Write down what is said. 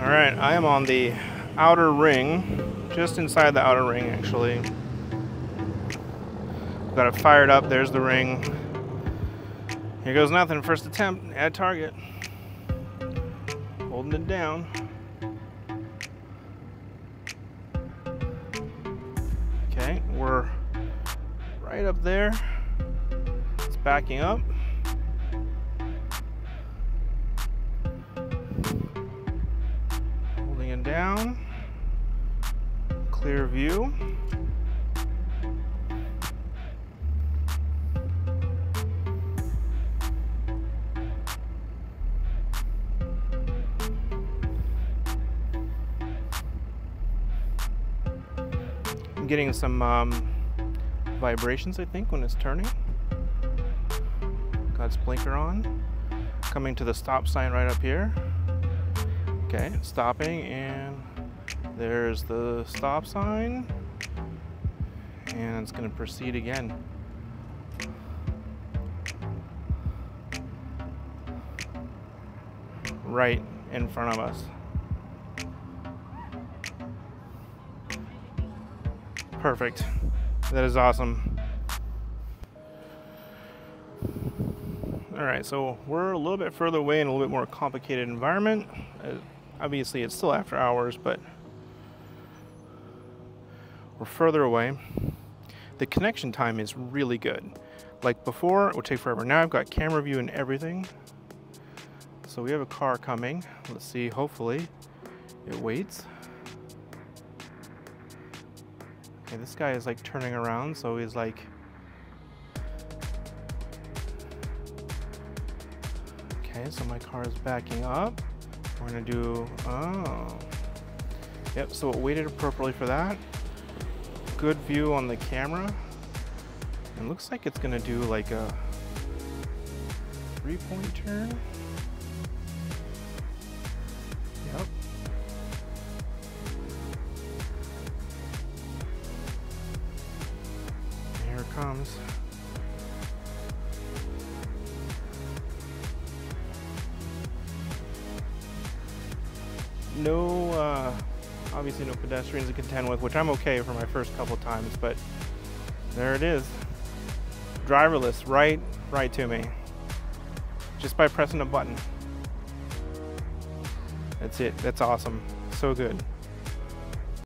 All right, I am on the outer ring, just inside the outer ring actually. Got it fired up, there's the ring. Here goes nothing, first attempt, add target. Holding it down. Okay, we're right up there. It's backing up. Holding it down. Clear view. I'm getting some vibrations, I think, when it's turning. Got its blinker on. Coming to the stop sign right up here. Okay, it's stopping, and there's the stop sign. And it's going to proceed again. Right in front of us. Perfect. That is awesome. All right, so we're a little bit further away in a little bit more complicated environment. Obviously, it's still after hours, but we're further away. The connection time is really good. Like before, it would take forever. Now I've got camera view and everything. So we have a car coming. Let's see, hopefully it waits. Okay, this guy is like turning around, so he's like, okay, so my car is backing up. We're gonna do, oh. Yep, so it waited appropriately for that. Good view on the camera. It looks like it's gonna do like a 3-point turn. Yep. Here it comes. No, obviously no pedestrians to contend with, which I'm okay for my first couple times, but there it is. Driverless, right to me. Just by pressing a button. That's it, that's awesome. So good.